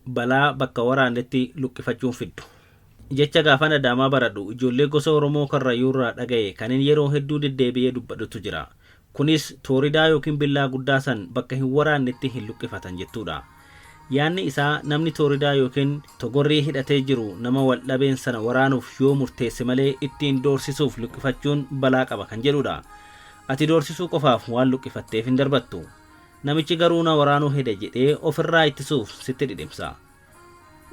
balaa bakka waraannetti luqqifachuun fiddu. Jecha gaafan Adaamaa baradhu ijoollee gosa Oromoo Karrayyuurraa dhagaye kanin yeroo hedduu deddeebi'ee dubbadhutu jira. Kunis tooridaa yookiin billaa guddaa san bakka hin waraannetti hin luqqifatan jechuudha. Yaanni isaa namni tooridaa yookiin togorrii hidhatee jiru nama wal dhabeen sana waraanuuf yoo murteesse malee ittiin doorsisuuf luqqifachuun balaa qaba kan jedhudha. Ati doorsisuu qofaaf waan luqqifatteef hin darbattu. Namichi garuu na waraanuu hede jedhee ofirraa ittisuuf sitti dhidhimsa.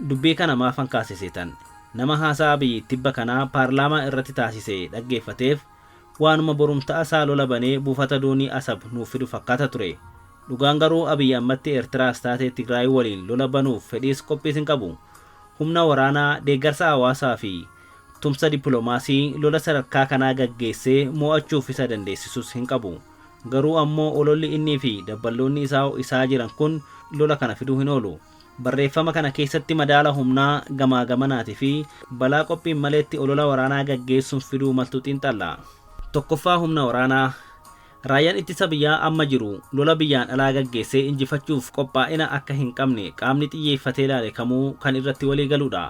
Dubbii kana maafan kaasiseetan nama haasaa biyyi tibba kanaa paarlaamaa irratti taasise dhaggeeffateef waanuma borumta'a isaa lola banee buufata doonii Asab nuuf fidu fakkaata ture. Dhugaan garuu Abiyyi ammatti Eertiraas taatee Tigraay waliin lola banuuf fedhiis qophiis hin qabu. Humna waraanaa, deeggarsa hawaasaa fi tumsa dippiloomaasii lola sadarkaa kanaa gaggeessee mo'achuuf isa dandeessisus hin qabu. Garuu ammoo ololli innii fi dabballoonni isaa jiran kun lola kana fiduu hin oolu. Barreeffama kana keessatti madaala humnaa gamaa gamanaatii fi balaa qophiin maleetti olola waraanaa gaggeessuun fiduu maltu xiinxalla. Tokkoffaa humna waraanaa. Raayyaan ittisa biyyaa amma jiru lola biyyaan alaa gaggeessee injifachuuf qophaa'ina akka hin qabne qaamni xiyyeeffatee ilaale kamuu kan irratti walii galudha.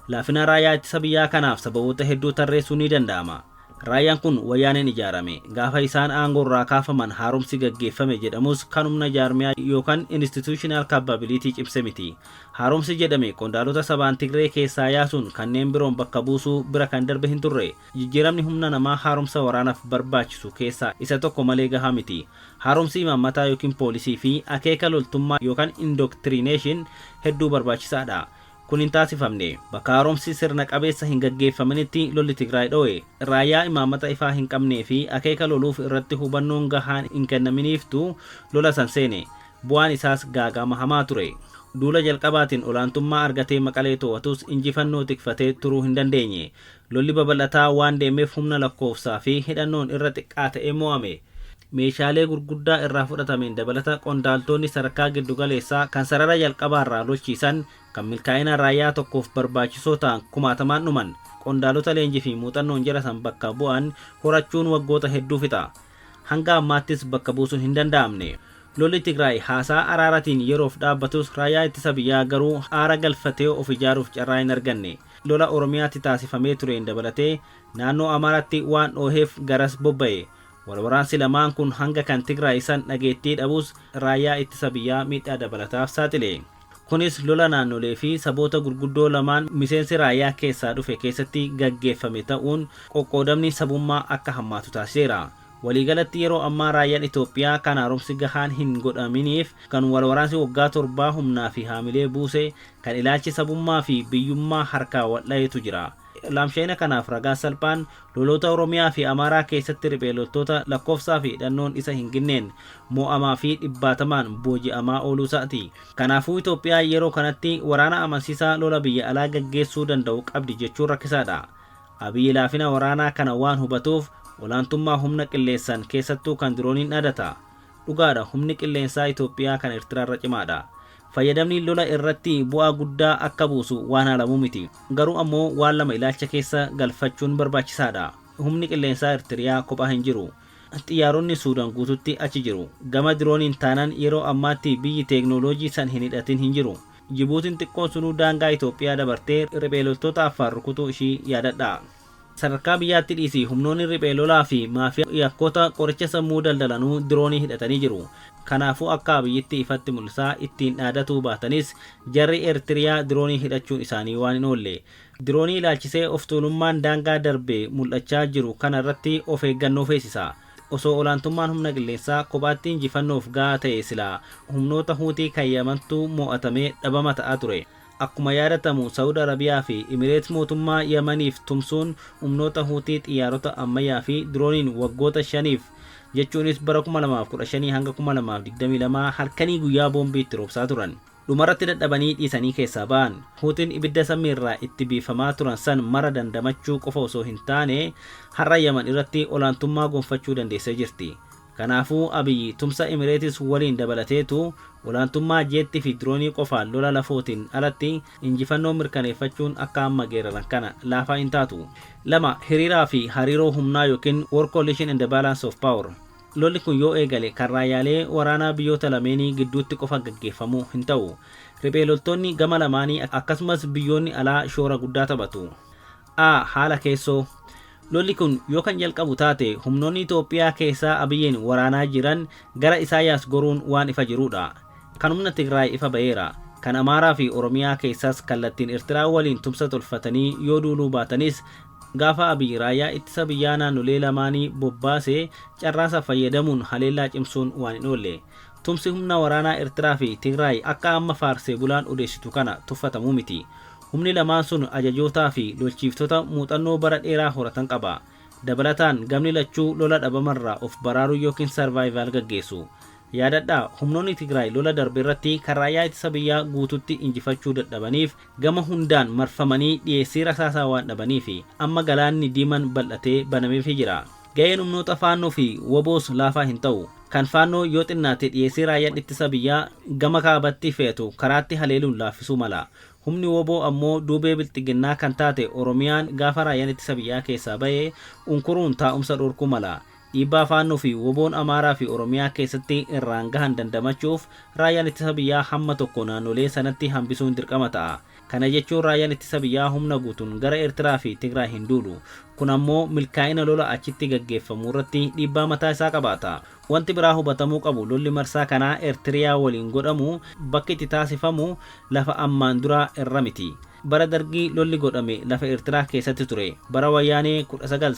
Laafina raayyaa ittisa biyyaa kanaaf sababoota hedduu tarreessuu ni danda'ama. Raayyaan kun wayyaaneen ijaarame. Gaafa isaan aangoorraa kaafaman haaromsi gaggeeffame jedhamus kan humna jaarmiyaa yookaan institutional capability cimse miti. Haaromsi jedhame qondaalota sabaan Tigree keessaa yaasuun kanneen biroon bakka buusuu bira kan darbe hin turre. Jijjiiramni humna namaa haaromsa waraanaaf barbaachisu keessaa isa tokko malee gahaa miti. Haaromsi imaammataa yookiin poolisii fi akeeka loltummaa yookaan indoctrination hedduu barbaachisaadha. Kun hin taasifamne bakka haaromsi sirna qabeessa hin gaggeeffamanitti lolli Tigraay dho'e. Raayyaa imaammata ifaa hin qabnee fi akeeka loluuf irratti hubannoon gahaan hin kennaminiiftu lola san seene. Bu'aan isaas gaagama hamaa ture. Duula jalqabaatiin olaantummaa argatee Maqalee to'atus injifannoo tikfatee turuu hin dandeenye. Lolli babal'ataa waan deemeef humna lakkoofsaa fi hidhannoon irra xiqqaa ta'ee mo'ame. Meeshaalee gurguddaa irraa fudhatameen dabalata qondaaltonni sadarkaa giddugaleessaa kan sarara jalqabaarraa lolchiisan kan milkaa'ina raayyaa tokkoof barbaachisoo ta'an kumaatamaan dhuman. Qondaalota leenjii fi muuxannoon jara san bakka bu'an horachuun waggoota hedduu fixa. Hanga ammaattis bakka buusuun hin danda'amne. Lolli Tigraay haasaa araaratiin yeroof dhaabbatus raayyaa ittisa biyyaa garuu aara galfatee of ijaaruuf carraa hin arganne. Lola Oromiyaatti taasifamee tureen dabalatee naannoo Amaaraatti waan dhooheef garas bobba'e. Walwaraansi lamaan kun hanga kan Tigraay san dhageettii dhabus raayyaa ittisa biyyaa miidhaa dabalataaf saaxile. Kunis lola naannolee fi saboota gurguddoo lamaan miseensi raayyaa keessaa dhufe keessatti gaggeeffame ta'uun qoqqoodamni sabummaa akka hammaatu taasiseera. Waliigalatti yeroo ammaa raayyaan Itoophiyaa kan haaromsi gahaan hin godhaminiif kan walwaraansi waggaa 7 humnaa fi haamilee buuse kan ilaalchi sabummaa fi biyyummaa harkaa wal'ayetu jira. Laamsheena kanaaf ragaan salphaan loloota Oromiyaa fi Amaaraa keessatti riphee loltoota lakkoofsaa fi hidhannoon isa hin ginneen mo'amaa fi dhibbaatamaan booji'amaa ooluu isaati. Kanaafuu Itoophiyaa yeroo kanatti waraana amansiisaa lola biyya alaa gaggeessuu danda'u qabdi jechuun rakkisaadha. Abiyyi laafina waraanaa kana waan hubatuuf olaantummaa humna qilleensaan keessattuu kan dirooniin dhaadata. Dhugaadha humni qilleensaa Itoophiyaa kan Eertiraarra cimaadha. Fayyadamni lola irratti bu'aa guddaa akka buusu waan haalamuu miti. Garuu ammoo waan lama ilaalcha keessa galfachuun barbaachisaadha. Humni qilleensaa Eertiriyaa kophaa hin jiru. Xiyyaaronni Suudaan guututti achi jiru. Gama dirooniin taanaan yeroo ammaatti biyyi teeknooloojii san hin hidhatin hin jiru. Jibuutiin xiqqoon sunuu daangaa Itoophiyaa dabartee riphee loltoota Affaar rukutuu ishii yaadadha. Sadarkaa biyyaatti dhiisii humnoonni riphee lolaa fi maafiyaa yakkoota qoricha sammuu daldalanuu diroonii hidhatanii jiru. Kanaafuu akka Abiyyitti ifatti mul'isaa ittiin dhaadatuu baatanis jarri Eertiriyaa diroonii hidhachuun isaanii waan hin oolle. Diroonii ilaalchisee of tuulummaan daangaa darbee mul'achaa jiru kana irratti of eeggannoo feesisa. Osoo olaantummaan humna qilleensaa kophaatti injifannoof gahaa ta'e silaa humnoota Huutii kan Yamantu mo'atamee dhabama ta'aa ture. Akkuma yaadatamu Saudi Arabiyaa fi Imireet mootummaa Yamaniif tumsuun humnoota Huutii xiyyaarota ammayyaa fi dirooniin waggoota 5f jechuunis bara 2015 hanga 2022 halkanii guyyaa boombii itti roobsaa turan. Dhumarratti dadhabanii dhiisanii keessaa ba'an. Huutiin ibidda samiirraa itti biifamaa turan san mara dandamachuu qofa osoo hin taane har'a Yaman irratti olaantummaa gonfachuu dandeessee jirti. Kanaafuu Abiyyi tumsa Imireetis waliin dabalateetu olaantummaa jeetti fi diroonii qofaan lola lafootiin alatti injifannoo mirkaneeffachuun akka amma geeraran kana laafaa hin taatu. 2. Hiriiraa fi hariiroo humnaa yookiin War Coalition and the Balance of Power. Lolli kun yoo eegale kan raayyaalee waraanaa biyyoota lameenii gidduutti qofa gaggeeffamuu hin ta'u. Riphee loltoonni gama lamaanii akkasumas biyyoonni alaa shoora guddaa taphatu. Haala keessoo. Lolli kun yoo kan jalqabu taate humnoonni Itoophiyaa keessaa Abiyyiin waraanaa jiran gara Isaayyaas goruun waan ifa jirudha. Kan humna Tigraay ifa ba'eera. Kan Amaaraa fi Oromiyaa keessaas kallattiin Eertiraa waliin tumsa tolfatanii yoo duuluu baatanis gaafa Abiyyi raayyaa ittisa biyyaa naannolee lamaanii bobbaasee carraasa fayyadamuun haleellaa cimsuun waan hin oolle. Tumsi humna waraanaa Eertiraa fi Tigraay akka amma faarsee bulaan odeessitu kana tuffatamuu miti. Humni lamaan sun ajajootaa fi lolchiiftota muuxannoo bara dheeraa horatan qaba. Dabalataan gamni lachuu lola dhabamarraa of baraaruu yookiin sarvaayivaal gaggeessu. Yaadadhaa humnoonni Tigraay lola darbe irratti kan raayyaa ittisa biyyaa guututti injifachuu dadhabaniif gama hundaan marfamanii dhiyeessii rasaasaa waan dhabaniif amma galaanni diiman bal'atee banameefii jira. Ga'een humnoota faannoo fi woboos laafaa hin ta'u. Kan faannoo yoo xinnaate dhiyeessii raayyaan ittisa biyyaa gama kaabatti feetu karaatti haleeluun laaffisuu mala. Humni woboo ammoo duubee bilxiginnaa kan taate Oromiyaan gaafa raayyaan ittisa biyyaa keessaa ba'ee unkuruun taa'umsa dhorkuu mala. Dhiibbaa faannoo fi woboon Amaaraa fi Oromiyaa keessatti irraan gahan dandamachuuf raayyaan ittisa biyyaa hamma tokko naannolee sanatti hambisuun dirqama ta'a. Kana jechuun raayyaan ittisa biyyaa humna guutuun gara Eertiraa fi Tigraay hin duulu. Kun ammoo milkaa'ina lola achitti gaggeeffamu irratti dhiibbaa mataa isaa qabaata. Wanti biraa hubatamuu qabu lolli marsaa kanaa Eertiriyaa waliin godhamu bakki itti taasifamu lafa ammaan duraa irra miti. Bara dargii lolli godhame lafa Eertiraa keessatti ture. Bara wayyaanee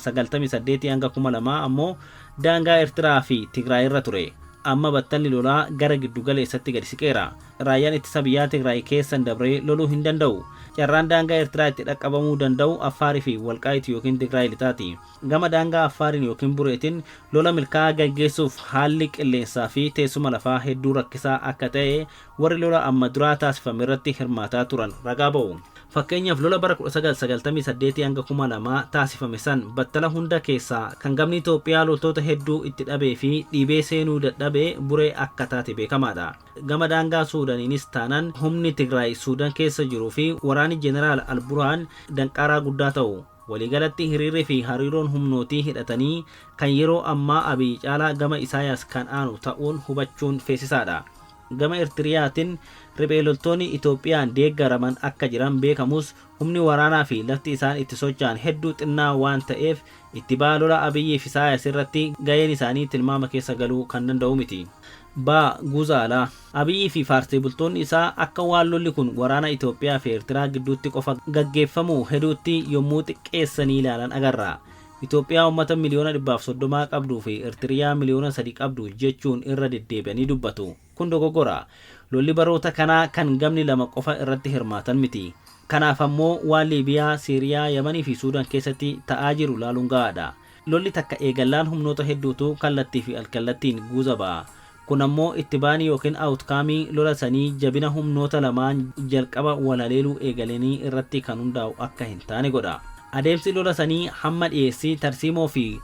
1998 hanga 2000 ammoo daangaa Eertiraa fi Tigraay irra ture. Amma battalli lolaa gara giddu galeessatti gadi siqeera. Raayyaan ittisa biyyaa Tigraay keessan dabree loluu hin danda'u. Carraan daangaa Eertiraa itti dhaqqabamuu danda'u Affaarii fi Walqaayit yookiin Tigraay lixaati. Gama daangaa Affaariin yookiin Bureetiin lola milkaa'aa gaggeessuuf haalli qilleensaa fi teessuma lafaa hedduu rakkisaa akka ta'e warri lola amma duraa taasifame irratti hirmaataa turan ragaa ba'u. Fakkeenyaaf lola bara 1998 hanga 2000 taasifame san battala hunda keessaa kan gamni Itoophiyaa loltoota hedduu itti dhabee fi dhiibee seenuu dadhabee Buree akka taate beekamaadha. Gama daangaa Suudaaniinis taanaan humni Tigraay Suudaan keessa jiruu fi waraanni Jeneraal Alburhaan danqaaraa guddaa ta'u. Waliigalatti hiriirri fi hariiroon humnootii hidhatanii kan yeroo ammaa Abiyyi caalaa gama Isaayyaas kan aanu ta'uun hubachuun feesisaadha. Gama Eertiriyaatiin riphee loltoonni Itoophiyaan deeggaraman akka jiran beekamus humni waraanaa fi lafti isaan itti socho'an hedduu xinnaa waan ta'eef itti ba'aa lola Abiyyi fi Isaayyaas irratti ga'een isaanii tilmaama keessa galuu kan danda'u miti. Guzaalaa Abiyyi fi faarsee bultoonni isaa akka waan lolli kun waraana Itoophiyaa fi Eertiraa gidduutti qofa gaggeeffamu hedduutti yommuu xiqqeessanii ilaalan agarra. Itoophiyaa uummata miliyoona 130 qabduu fi Eertiriyaa miliyoona 3 qabdu jechuun irra deddeebi'anii dubbatu. Kun dogoggora. Lolli baroota kanaa kan gamni lama qofa irratti hirmaatan miti. Kanaaf ammoo waan Liibiyaa, Siiriyaa, Yamanii fi Suudaan keessatti ta'aa jiru laaluun gahaadha. Lolli takka eegallaan humnoota hedduutu kallattii fi alkallattiin guuza ba'a. Kun ammoo itti baanii yookiin outkaamii lola sanii jabina humnoota lamaan jalqaba walhaleeluu eegalanii irratti kan hundaa'u akka hin taane godha. Adeemsi lola sanii hamma dhiyeessii tarsiimoo fi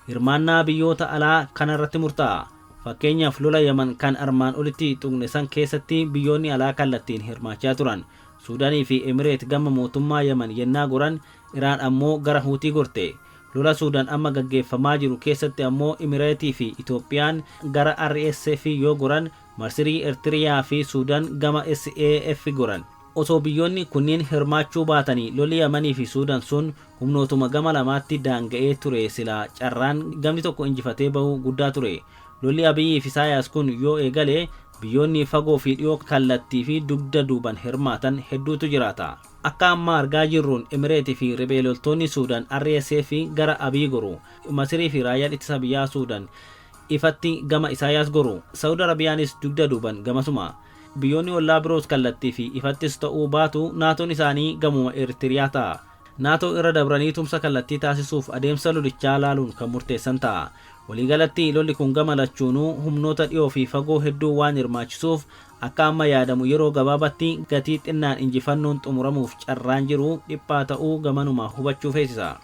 hirmaannaa biyyoota alaa kanarratti murtaa'a. Fakkeenyaaf lola Yaman kan armaan olitti tuqne san keessatti biyyoonni alaa kallattiin hirmaachaa turan. Suudaanii fi Emireet gama mootummaa Yaman yennaa goran, Iraan ammoo gara Huutii gorte. Lola Suudaan amma gaggeeffamaa jiru keessatti ammoo Emireetii fi Itoophiyaan gara RSF yoo goran, Marsirii Eertiriyaa fi Suudaan gama SAF goran. Osoo biyyoonni kunniin hirmaachuu baatanii lolli Yamanii fi Suudaan sun humnootuma gama lamaatti daanga'ee ture silaa carraan gamni tokko injifatee bahuu guddaa ture. Lolli Abiyyi fi Isaayyaas kun yoo eegale biyyoonni fagoo fi dhiyoo kallattii fi dugda duuban hirmaatan hedduutu jiraata. Akka amma argaa jirruun Emireetii fi riphee loltoonni Suudaan RSF gara Abiyyi goru. Masirii fi raayyaan ittisa biyyaa Suudaan ifatti gama Isaayyaas goru. Saudi Arabiyaanis dugda duuban gamasuma. Biyyoonni ollaa biroos kallattii fi ifattis ta'uu baatu naatoon isaanii gamuma Eertiriyaa ta'a. Naatoo irra dabranii tumsa kallattii taasisuuf adeemsa lolichaa laaluun kan murteessan ta'a. Waliigalatti lolli kun gama lachuunuu humnoota dhiyoo fi fagoo hedduu waan hirmaachisuuf akka amma yaadamu yeroo gabaabatti gatii xinnaan injifannoon xumuramuuf carraan jiru dhiphaa ta'uu gamanuma hubachuu feesisa.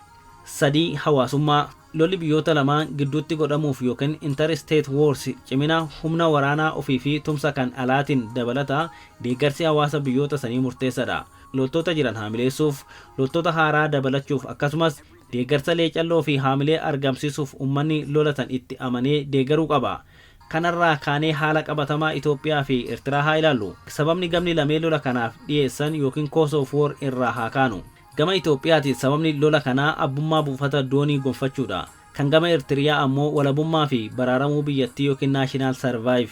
Hawaasummaa lolli biyyoota lamaan gidduutti godhamuuf yookiin interstate wars cimina humna waraanaa ofii fi tumsa kan alaatiin dabalata deeggarsi hawaasa biyyoota sanii murteessadha. Loltoota jiran haamileessuuf, loltoota haaraa dabalachuuf akkasumas deeggarsa leecalloo fi haamilee argamsiisuuf ummanni lolatan itti amanee deeggaruu qaba. Kanarraa kaanee haala qabatamaa Itoophiyaa fi Eertiraa haa ilaallu. Sababni gamni lameen lola kanaaf dhiyeessan yookiin cause of war irraa haa kaanu. Gama Itoophiyaati sababni lola kanaa abbummaa buufata doonii gonfachuudha. Kan gama Eertiriyaa ammoo walabummaa fi baraaramuu biyyattii yookiin naashinaal sarvaayiv.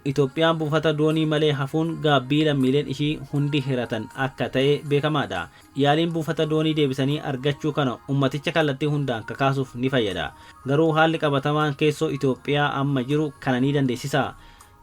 Itoophiyaan buufata doonii malee hafuun gaabbii lammiileen ishii hundi hiratan akka ta'e beekamaadha. Yaaliin buufata doonii deebisanii argachuu kana ummaticha kallattii hundaan kakaasuuf ni fayyada. Garuu haalli qabatamaan keessoo Itoophiyaa amma jiru kana ni dandeessisa.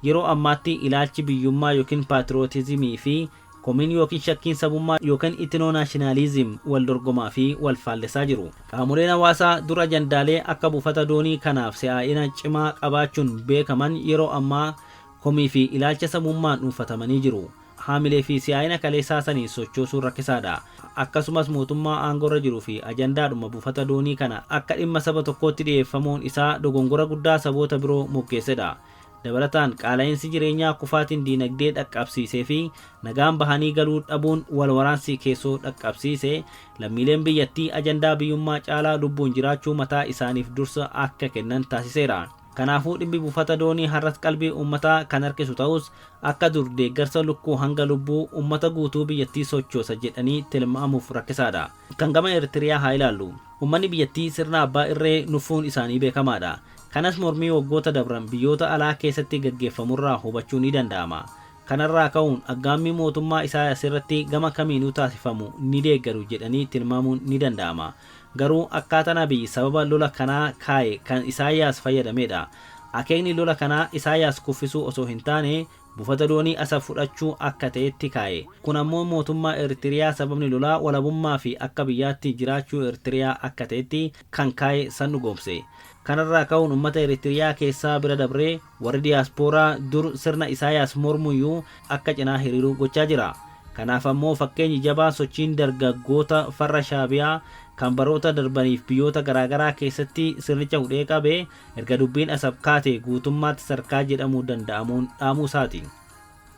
Yeroo ammaatti ilaalchi biyyummaa yookiin paatriyootizimii fi komiin yookiin shakkiin sabummaa yookiin itnoo naashinaalizim wal dorgomaa fi wal faallesaa jiru. Qaamoleen hawaasaa dura ajandaalee akka buufata doonii kanaaf si'aa'ina cimaa qabaachuun beekaman yeroo ammaa komii fi ilaalcha sabummaan dhuunfatamanii jiru. Haamilee fi si'aa'ina kaleessaa sanii sochoosuun rakkisaadha. Akkasumas mootummaa aangorra jiruu fi ajandaadhuma buufata doonii kana akka dhimma saba tokkootti dhiyeeffamuun isaa dogongora guddaa saboota biroo muggeessedha. Dabalataan qaala'insi jireenyaa kufaatiin diinagdee dhaqqabsiisee fi nagaan bahanii galuu dhabuun wal waraansi keessoo dhaqqabsiise lammiileen biyyattii ajandaa biyyummaa caalaa lubbuun jiraachuu mataa isaaniif dursa akka kennan taasiseera. Kanaafuu dhimmi buufata doonii har'as qalbii uummataa kan harkisu ta'us akka dur deeggarsa lukkuu hanga lubbuu uummata guutuu biyyattii sochoosa jedhanii tilmaamuuf rakkisaadha. Kan gama Eertiriyaa haa ilaallu. Uummanni biyyattii sirna abbaa irree nufuun isaanii beekamaadha. Kanas mormii waggoota dabran biyyoota alaa keessatti gaggeeffamurraa hubachuu ni danda'ama. Kanarraa ka'uun aggaammii mootummaa Isaayaas irratti gama kamiinuu taasifamu ni deeggaru jedhanii tilmaamuun ni danda'ama. Garuu akkaataan Abiy sababa lola kanaa kaa'e kan Isaayaas fayyadamedha. Akeekni lola kanaa Isaayaas kuffisuu osoo hin taane buufata doonii asa fudhachuu akka ta'etti kaa'e. Kun ammoo mootummaa Eertiriyaa sababni lolaa walabummaa fi akka biyyaatti jiraachuu Eertiriyaa akka ta'etti kan kaa'e san dhugoomse. Kanarraa ka'uun uummata Eertiriyaa keessaa bira dabree warri diyaaspooraa dur sirna Isaayaas mormuyyuu akka cinaa hiriiruu gochaa jira. Kanaaf ammoo fakkeenyi jabaa sochiin dargaggoota farra shaabiyaa kan baroota darbaniif biyyoota garaagaraa keessatti sirnicha hudhee qabee erga dubbiin asab kaate guutummaatti sarkaa jedhamuu danda'amuun dhaamuu isaati.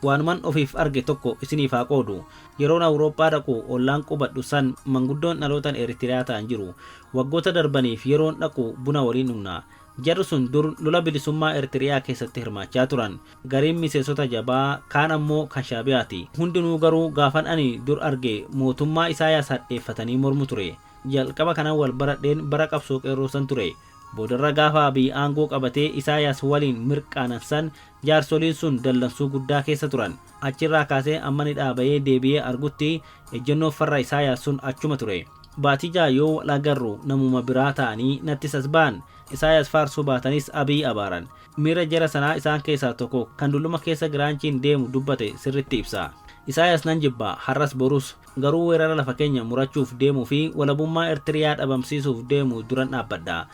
Waanuman ofiif arge tokko isiniif haa qoodu. Yeroon Awurooppaa dhaqu ollaan qubadhu san manguddoon dhalootan Eertiriyaa ta'an jiru. Waggoota darbaniif yeroon dhaqu buna waliin dhugna. Jarri sun dur lola bilisummaa Eertiriyaa keessatti hirmaachaa turan. Gariin miseensota jabaa kaan ammoo kan shaabiyaati. Hundinuu garuu gaafan ani dur arge mootummaa Isaayaas hadheeffatanii mormu ture. Jalqaba kana wal baradheen bara qabsoo qeerroosan ture. Boodarra gaafa Abiy aangoo qabatee Isaayaas waliin mirqaanan san jaarsoliin sun dallansuu guddaa keessa turan. Achirraa kaasee amma ni dhaabayee deebi'ee argutti ejjennoo farra Isaayaas sun achuma ture. Baatii ja'a yoo wal agarru namuma biraa ta'anii nattis as ba'an. Isaayaas faarsuu baatanis Abiy abaaran. Miira jara sanaa isaan keessaa tokko kan dulluma keessa giraanchiin deemu dubbate sirritti ibsa. Isaayaas nan jibba har'as borus garuu weerara lafa keenya murachuuf deemuu fi walabummaa Eertiriyaa dhabamsiisuuf deemu duran dhaabbadha.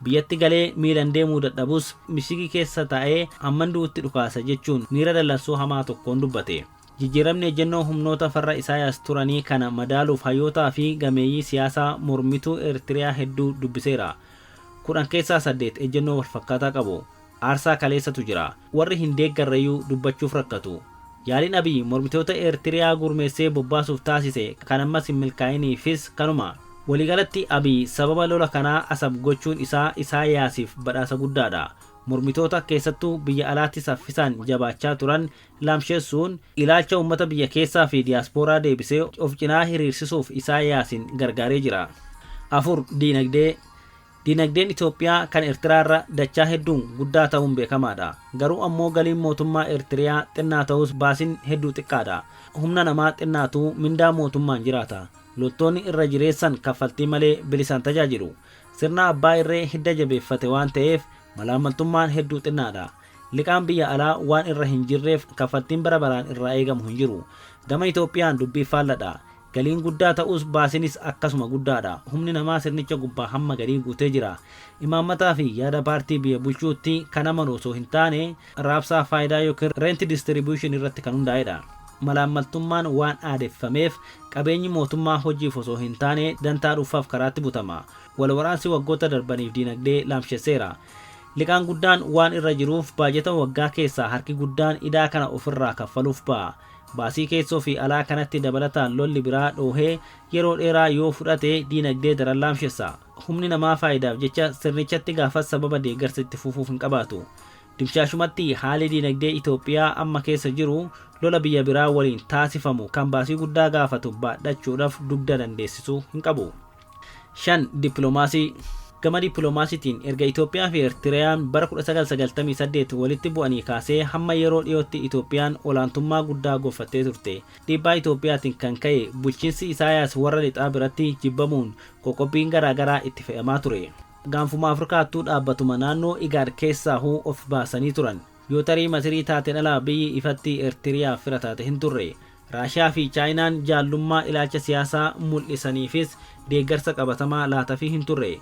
Biyyatti galee miilan deemuu dadhabus mishigii keessa taa'ee hamman du'utti dhukaasa jechuun miira dallansuu hamaa tokkoon dubbate. Jijjiiramni ejjennoo humnoota farra Isaayaas turanii kana madaaluuf hayyootaa fi gameeyyii siyaasaa mormituu Eertiriyaa hedduu dubbiseera. 10 keessaa 8 ejjennoo walfakkaataa qabu. Aarsaa kaleessatu jira. Warri hin deeggarreeyyuu dubbachuuf rakkatu. Yaaliin Abiy mormitoota Eertiriyaa gurmeessee bobbaasuuf taasise kan ammas hin milkaa'iniifis kanuma. Waliigalatti Abiy sababa lola kanaa asab gochuun isaa Isaayaasiif badhaasa guddaadha. Mormitoota keessattuu biyya alaatti saffisaan jabaachaa turan laamsheessuun ilaalcha uummata biyya keessaa fi diyaaspooraa deebisee of cinaa hiriirsisuuf Isaayaasin gargaaree jira. 4. Diinagdee. Diinagdeen Itoophiyaa kan Eertiraarra dachaa hedduun guddaa ta'uun beekamaadha. Garuu ammoo galiin mootummaa Eertiriyaa xinnaa ta'us baasiin hedduu xiqqaadha. Humna namaa xinnaatu mindaa mootummaan jiraata. Loltoonni irra jireessan kaffaltii malee bilisaan tajaajilu. Sirna abbaa irree hidda jabeeffate waan ta'eef malaamaltummaan hedduu xinnaadha. Liqaan biyya alaa waan irra hin jirreef kaffaltiin bara baraan irraa eegamu hin jiru. Gama Itoophiyaan dubbii faalladha. Galiin guddaa ta'us baasinis akkasuma guddaadha. Humni namaa sirnicha gubbaa hamma galii guutee jira. Imaammataa fi yaada paartii biyya bulchuutti kan amanu osoo hin taane raabsaa faayidaa yookiin rent distribution irratti kan hundaa'edha. Malaamaltummaan waan aadeffameef qabeenyi mootummaa hojiif osoo hin taane dantaa dhuunfaaf karaatti butama. Walwaraansi waggoota darbaniif diinagdee laamsheesseera. Liqaan guddaan waan irra jiruuf baajeta waggaa keessaa harki guddaan idaa kana ofirraa kaffaluuf ba'a. Baasii keessoo fi alaa kanatti dabalataan lolli biraa dhoohee yeroo dheeraa yoo fudhate diinagdee daran laamsheessa. Humni namaa faayidaaf jecha sirnichatti gaafas sababa deeggarsa itti fufuuf hin qabaatu. Dimshaashumatti haalli diinagdee Itoophiyaa amma keessa jiru lola biyya biraa waliin taasifamu kan baasii guddaa gaafatu baadhachuudhaaf dugda dandeessisuu hin qabu. 5. Dippiloomaasii. Gama dippiloomaasiitiin erga Itoophiyaa fi Eertiriyaan bara 1998 walitti bu'anii kaasee hamma yeroo dhiyootti Itoophiyaan olaantummaa guddaa gonfattee turte. Dhiibbaa Itoophiyaatiin kan ka'e bulchiinsi Isaayaas warra lixaa biratti jibbamuun qoqqobbiin garaagaraa itti fe'amaa ture. Gaanfuma Afrikaattuu dhaabbatuma naannoo Igaad keessaa of baasanii turan. Yoo tarii Masirii taateen alaa biyyi ifatti Eertiriyaa fira taate hin turre. Raashiyaa fi Chaayinaan jaallummaa ilaalcha siyaasaa mul'isaniifis deeggarsa qabatamaa laatafii hin turre.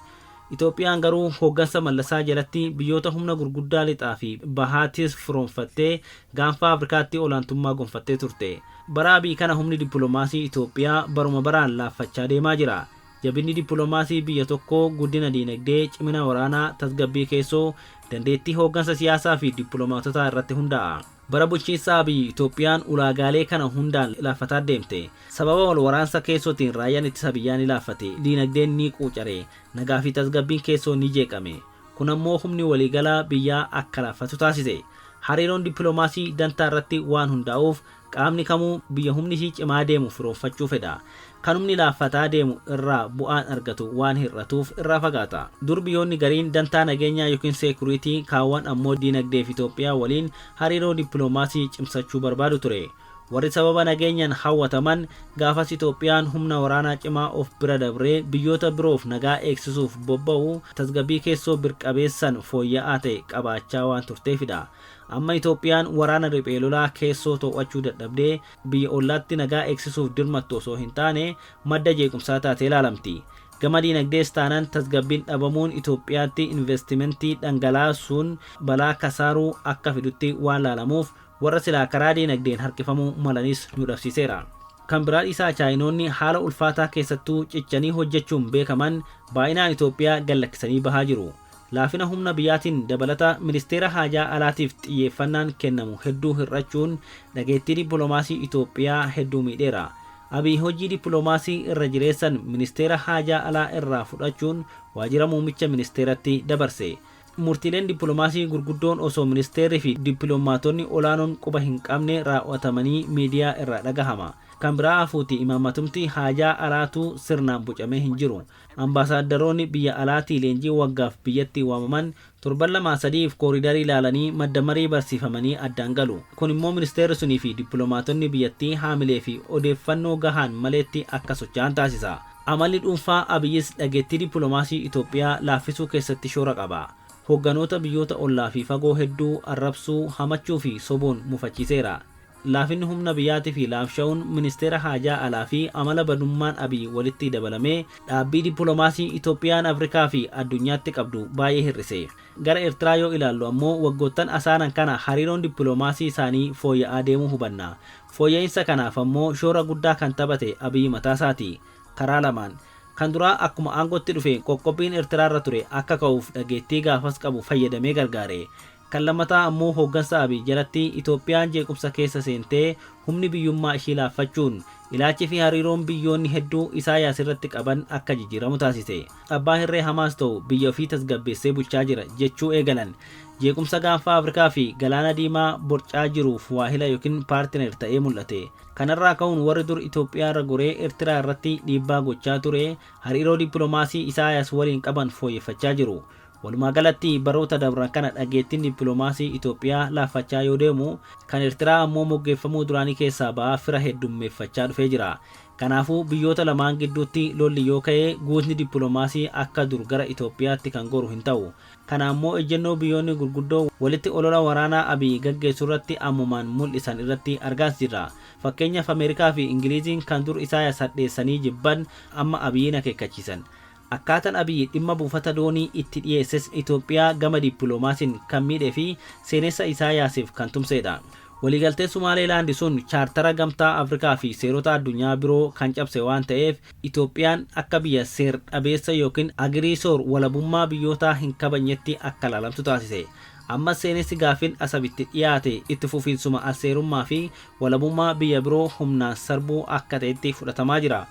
Itoophiyaan garuu hooggansa Mallasaa jalatti biyyoota humna gurguddaa lixaa fi bahaatis firoomfattee gaanfa Afrikaatti olaantummaa gonfattee turte. Bara Abiy kana humni dippiloomaasii Itoophiyaa baruma baraan laaffachaa deemaa jira. Jabinni dippiloomaasii biyya tokkoo guddina diinagdee, cimina waraanaa, tasgabbii keessoo, dandeettii hooggansa siyaasaa fi dippiloomaatotaa irratti hundaa'a. Bara bulchiinsa Abiy Itoophiyaan ulaagaalee kana hundaan laaffataa deemte. Sababa wal waraansa keessootiin raayyaan ittisa biyyaa ni laaffate, diinagdeen ni quucare, nagaa fi tasgabbiin keessoo ni jeeqame. Kun ammoo humni waliigalaa biyyaa akka laaffatu taasise. Hariiroon dippiloomaasii dantaa irratti waan hundaa'uuf qaamni kamuu biyya humni ishii cimaa deemu firoomfachuu fedha. Kan humni laaffataa deemu irraa bu'aan argatu waan hir'atuuf irraa fagaata. Dur biyyoonni gariin dantaa nageenyaa yookiin seekuriitii kaawwan ammoo diinagdee fi Itoophiyaa waliin hariiroo dippiloomaasii cimsachuu barbaadu ture. Warri sababa nageenyaan hawwataman gaafas Itoophiyaan humna waraanaa cimaa of bira dabree biyyoota biroof nagaa eegsisuuf bobba'u tasgabbii keessoo birqabeessan fooyya'aa ta'e qabaachaa waan turteefidha. Amma Itoophiyaan waraana riphee lolaa keessoo to'achuu dadhabdee biyya ollaatti nagaa eegsisuuf dirmattu osoo hin taane madda jeequmsaa taatee ilaalamti. Gama diinagdees taanaan tasgabbiin dhabamuun Itoophiyaatti investimentii dhangalaasuun balaa kasaaruu akka fidutti waan laalamuuf warra silaa karaa diinagdeen harkifamuu malanis nu dhabsiiseera. Kan biraa isaa Chaayinoonni haala ulfaataa keessattuu cichanii hojjechuun beekaman baay'inaan Itoophiyaa gallakkisanii bahaa jiru. Laafina humna biyyaatiin dabalata ministeera haajaa alaatiif xiyyeeffannaan kennamu hedduu hir'achuun dhageettii dippiloomaasii Itoophiyaa hedduu miidheera. Abiy hojii dippiloomaasii irra jireessan ministeera haajaa alaa irraa fudhachuun waajjira muummicha ministeeratti dabarse. Murtiileen dippiloomaasii gurguddoon osoo ministeerri fi dippiloomaatonni olaanoon quba hin qabne raawwatamanii miidiyaa irraa dhagahama. Kan biraa hafuuti imaammatumti haajaa alaatu sirnaan bocamee hin jiru. Ambaasaaddoroonni biyya alaatii leenjii waggaaf biyyatti waamaman torban 2-3 kooriidarii ilaalanii madda marii barsiifamanii addaan galu. Kun immoo ministeerri sunii fi dippiloomaatonni biyyattii haamilee fi odeeffannoo gahaan maleetti akka socho'an taasisa. Amalli dhuunfaa Abiyyis dhageettii dippiloomaasii Itoophiyaa laaffisuu keessatti shoora qaba. Hoogganoota biyyoota ollaa fi fagoo hedduu arrabsuu, hamachuu fi sobuun mufachiiseera. Laafinni humna biyyaatii fi laafsha'uun ministeera haajaa alaa fi amala badummaan Abiy walitti dabalamee dhaabbii dippiloomaasii Itoophiyaan Afrikaa fi addunyaatti qabdu baay'ee hir'ise. Gara Eertiraa yoo ilaallu ammoo waggoottan asaanan kana hariiroon dippiloomaasii isaanii fooyya'aa deemuu hubanna. Fooyya'insa kanaaf ammoo shoora guddaa kan taphate Abiy mataasaati. Karaa lamaan. Kan duraa akkuma aangootti dhufe qoqqobbiin Eertiraarra ture akka ka'uuf dhageettii gaafas qabu fayyadamee gargaare. Kan lammataa ammoo hooggansa Abiy jalatti Itoophiyaan jeequmsa keessa seentee humni biyyummaa ishii laaffachuun ilaalchi fi hariiroon biyyoonni hedduu Isaayaas irratti qaban akka jijjiiramu taasise. Abbaa hirree hamaas ta'u biyya ofii tasgabbeessee bulchaa jira jechuu eegalan. Jeequmsa gaanfa Afrikaa fi galaana diimaa borcaa jiruuf waahila yookiin paartineer ta'ee mul'ate. Kanarraa ka'uun warri dur Itoophiyaa irra goree Eertiraa irratti dhiibbaa gochaa ture hariiroo dippiloomaasii Isaayaas waliin qaban fooyyeffachaa jiru. Walumaa galatti baroota dabran kana dhageettiin dippiloomaasii Itoophiyaa laaffachaa yoo deemu kan Eertiraa ammoo moggeeffamuu duraanii keessaa ba'aa fira heddummeeffachaa dhufee jira. Kanaafuu biyyoota lamaan gidduutti lolli yoo ka'e guutni dippiloomaasii akka dur gara Itoophiyaatti kan goru hin ta'u. Kana ammoo ejjennoo biyyoonni gurguddoo walitti olola waraanaa Abiy gaggeessu irratti ammumaan mul'isan irratti argaas jirra. Fakkeenyaaf Ameerikaa fi Ingiliiziin kan dur Isaayaas hadheessanii jibban amma Abiyyiin akeekkachiisan. Akkaataan Abiy dhimma buufata doonii itti dhiyeesses Itoophiyaa gama dippiloomaasiin kan miidhee fi seenessa Isaayaasiif kan tumsedha. Waliigaltee Sumaaleelaand sun chaartara gamtaa Afrikaa fi seerota addunyaa biroo kan cabse waan ta'eef Itoophiyaan akka biyya seer dhabeessa yookiin agiriisoor walabummaa biyyootaa hin kabajnetti akka ilaalamtu taasise. Amma seenessi gaaffiin asabitti dhiyaate itti fufiinsuma aseerummaa fi walabummaa biyya biroo humnaan sarbuu akka ta'etti fudhatamaa jira.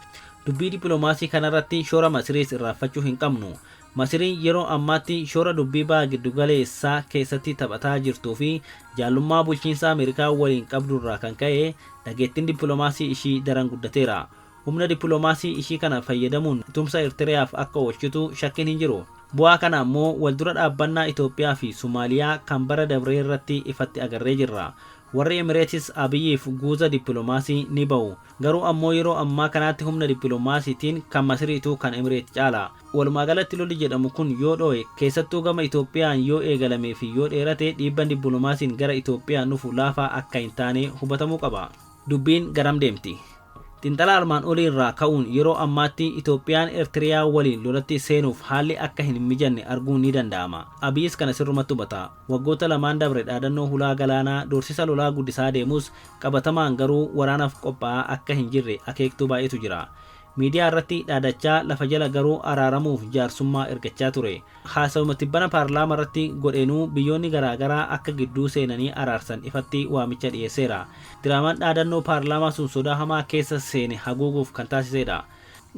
Dubbii dippiloomaasii kanarratti shoora Masiriis irraanfachuu hin qabnu. Masiriin yeroo ammaatti shoora dubbii ba'aa giddugaleessaa keessatti taphataa jirtuu fi jaallummaa bulchiinsa Ameerikaa waliin qabdurraa kan ka'e dhageettiin dippiloomaasii ishii daran guddateera. Humna dippiloomaasii ishii kana fayyadamuun tumsa Eertiriyaaf akka oolchitu shakkiin hin jiru. Bu'aa kana ammoo waldura dhaabbannaa Itoophiyaa fi Somaaliyaa kan bara dabree irratti ifatti agarree jirra. Warri Emireetis Abiyyiif guuza dippiloomaasii ni ba'u. Garuu ammoo yeroo ammaa kanaatti humna dippiloomaasiitiin kan Masiriitu kan Emireet caala. Walumaa galatti lolli jedhamu kun yoo dho'e keessattuu gama Itoophiyaan yoo eegalamee fi yoo dheerate dhiibban dippiloomaasiin gara Itoophiyaan dhufu laafaa akka hin taane hubatamuu qaba. Dubbiin garam deemti? Xiinxala armaan olii irraa ka'uun yeroo ammaatti Itoophiyaan Eertiriyaa waliin lolatti seenuuf haalli akka hin mijanne arguun ni danda'ama. Abiyyis kana sirrumatti hubata. Waggoota lamaan dabre dhaadannoo hulaa galaanaa doorsisa lolaa guddisaa deemus qabatamaan garuu waraanaaf qophaa'aa akka hin jirre akeektuu baay'eetu jira. Miidiyaa irratti dhaadachaa lafa jala garuu araaramuuf jaarsummaa ergachaa ture. Haasawuma tibbana paarlaamaa irratti godheenuu biyyoonni garaagaraa akka gidduu seenanii araarsan ifatti waamicha dhiyeesseera. Diraamaan dhaadannoo paarlaamaa sun sodaa hamaa keessa seene haguuguuf kan taasisedha.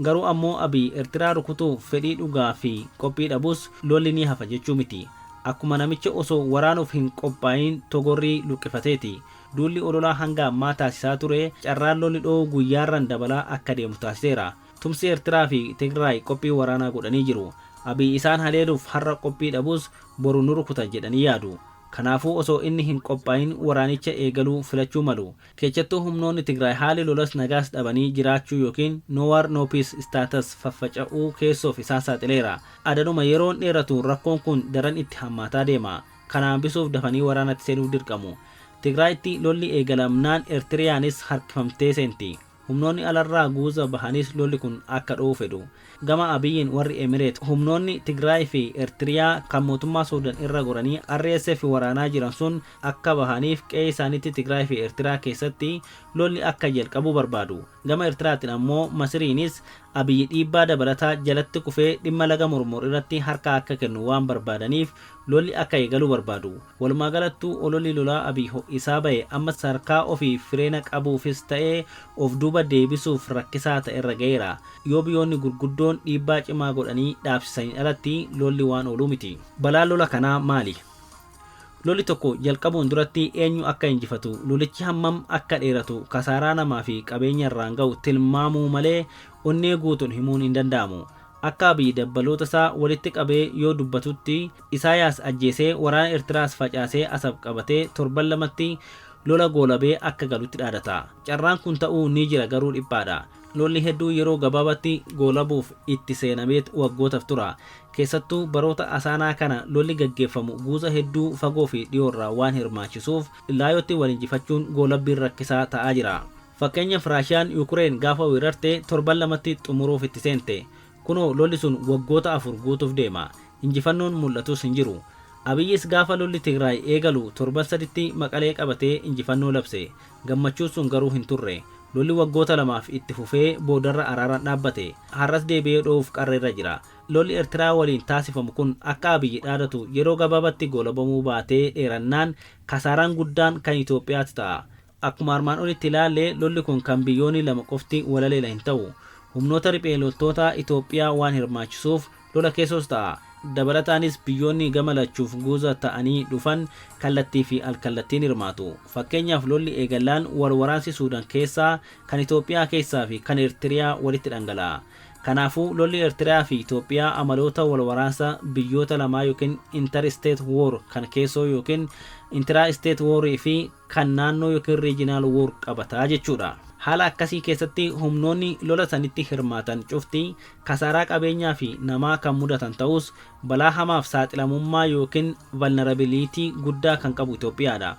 Garuu ammoo Abiy Eertiraa rukutuuf fedhii dhugaa fi qophii dhabus lolli ni hafa jechuu miti. Akkuma namicha osoo waraanuuf hin qophaa'in togorrii luqqifateeti. Duulli ololaa hanga ammaa taasisaa ture carraan lolli dho'uu guyyaarran dabalaa akka deemu taasiseera. Tumsi Eertiraa fi Tigraay qophii waraanaa godhanii jiru. Abiy isaan haleeluuf har'a qophii dhabus boru nu rukuta jedhanii yaadu. Kanaafuu osoo inni hin qophaa'in waraanicha eegaluu filachuu malu. Keessattuu humnoonni Tigraay haali lolas nagaas dhabanii jiraachuu yookiin no war no peace status faffaca'uu keessoof isaan saaxileera. Adanuma yeroon dheeratu rakkoon kun daran itti hammaataa deema. Kana hambisuuf dafanii waraanatti seenuu dirqamu. Tigraayitti lolli eegalamnaan Eertiriyaanis harkifamtee seenti. Humnoonni alarraa guuza bahanis lolli kun akka dho'u fedhu. Gama Abiyyiin warri Emireet humnoonni Tigraay fi Eertiriyaa kan mootummaa Suudaan irra goranii RSF waraanaa jiran sun akka bahaniif qe'ee isaaniitti Tigraay fi Eertiraa keessatti lolli akka jalqabu barbaadu. Gama Eertiraatiin ammoo Masiriinis Abiyyi dhiibbaa dabalataa jalatti kufee dhimma laga Mormor irratti harka akka kennu waan barbaadaniif lolli akka eegalu barbaadu. Walumaa galattuu ololli lolaa Abiy ho'isaa ba'e amma sarkaa ofii fireena qabuufis ta'ee of duuba deebisuuf rakkisaa ta'e irra ga'eera. Yoo biyyoonni gurguddoon dhiibbaa cimaa godhanii dhaabsisanii alatti lolli waan ooluu miti. Balaan lola kanaa maali? Lolli tokko jalqabuun duratti eenyu akka injifatu, lolichi hammam akka dheeratu, kasaaraa namaa fi qabeenya irraan ga'u tilmaamuu malee onnee guutuun himuun hin danda'amu. Akka Abiy dabbaloota isaa walitti qabee yoo dubbatutti Isaayaas ajjeesee waraana Eertiraas facaasee asab qabatee torban lamatti lola goolabee akka galutti dhaadata. Carraan kun ta'uu ni jira garuu dhiphaadha. Lolli hedduu yeroo gabaabaatti goolabuuf itti seenameet waggootaaf tura. Keessattuu baroota asaanaa kana lolli gaggeeffamu guuza hedduu fagoo fi dhiyoorraa waan hirmaachisuuf laayotti wal injifachuun goolabbiin rakkisaa ta'aa jira. Fakkeenyaaf Raashiyaan Yukureen gaafa weerarte torban lamatti xumuruuf itti seente. Kunoo lolli sun waggoota 4 guutuuf deema. Injifannoon mul'atus hin jiru. Abiyyis gaafa lolli Tigraay eegalu torban 3tti Maqalee qabatee injifannoo labse. Gammachuun sun garuu hin turre. Lolli waggoota 2 itti fufee boodarra araaraan dhaabbate. Har'as deebi'ee dho'uuf qarreerra jira. Lolli Eertiraa waliin taasifamu kun akka Abiy dhaadatu yeroo gabaabatti goolabamuu baatee dheerannaan kasaaraan guddaan kan Itoophiyaatti ta'a. Akkuma armaan olitti ilaalle lolli kun kan biyyoonni lama qofti walaleela hin ta'u. Humnoota riphee loltoota Itoophiyaa waan hirmaachisuuf lola keessos ta'a. Dabalataanis biyyoonni gama lachuuf guuza ta'anii dhufan kallattii fi alkallattiin hirmaatu. Fakkeenyaaf lolli eegalaan wal waraansi Suudaan keessaa kan Itoophiyaa keessaa fi kan Eertiriyaa walitti dhangala'a. Kanaafuu lolli Eertiriyaa fi Itoophiyaa amaloota wal waraansa biyyoota lamaa yookiin inter-state war kan keessoo yookiin intra-state war fi kan naannoo yookiin regional war qabataa jechuudha. Haala akkasii keessatti humnoonni lola sanitti hirmaatan cufti kasaaraa qabeenyaa fi namaa kan mudatan ta'us balaa hamaaf saaxilamummaa yookiin vulnerability guddaa kan qabu Itoophiyaadha.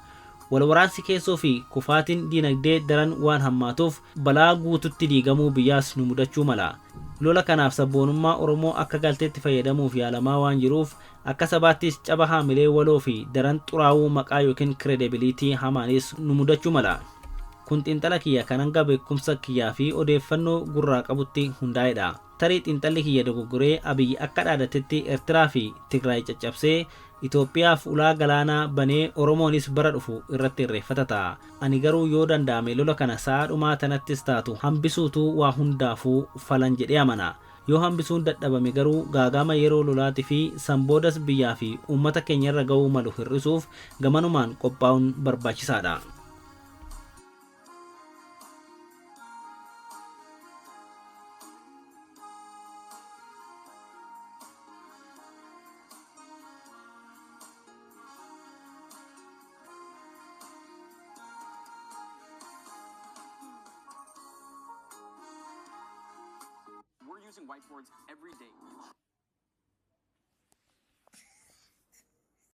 Walwaraansi keessoo fi kufaatiin dinagdee daran waan hammaatuuf balaa guututti diigamuu biyyaas nu mudachuu mala. Lola kanaaf sabboonummaa Oromoo akka galteetti fayyadamuuf yaalamaa waan jiruuf akka sabaattis caba haamilee waloo fi daran xuraawuu maqaa yookiin credibility hamaanis nu mudachuu mala. Kun xiinxala kiyya kan hanga beekumsa kiyyaa fi odeeffannoo gurraa qabutti hundaa'edha. Tarii xiinxalli kiyya dogoggoree Abiy akka dhaadatetti Eertiraa fi Tigraay caccabsee Itoophiyaaf ulaa galaanaa banee Oromoonis bara dhufu irratti irreeffata ta'a. Ani garuu yoo danda'ame lola kana sa'a dhumaa tanattis taatu hambisuutu waa hundaafuu falan jedhee amana. Yoo hambisuun dadhabame garuu gaagama yeroo lolaatii fi sanboodas biyyaa fi uummata keenya irra ga'uu malu hir'isuuf gamanumaan qophaa'uun barbaachisaadha. We're using whiteboards every day.